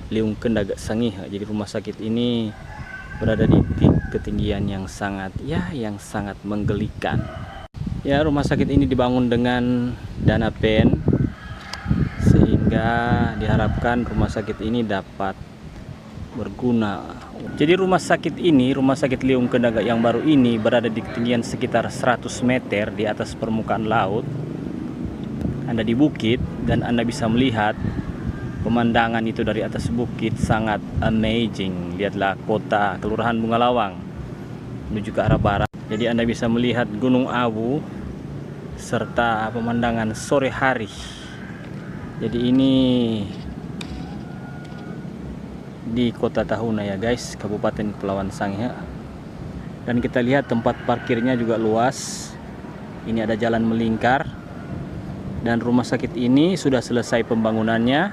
Liung Kendaga Sangih. Jadi rumah sakit ini berada di ketinggian yang sangat menggelikan. Ya, rumah sakit ini dibangun dengan dana PEN sehingga diharapkan rumah sakit ini dapat berguna. Jadi rumah sakit Liung Kendaga yang baru ini berada di ketinggian sekitar 100 meter di atas permukaan laut. Anda di bukit dan Anda bisa melihat pemandangan itu dari atas bukit, sangat amazing. Lihatlah kota Kelurahan Bungalawang menuju ke arah barat. Jadi Anda bisa melihat Gunung Awu serta pemandangan sore hari. Jadi ini di Kota Tahuna ya guys, Kabupaten Kepulauan Sangihe. Dan kita lihat tempat parkirnya juga luas. Ini ada jalan melingkar. Dan rumah sakit ini sudah selesai pembangunannya,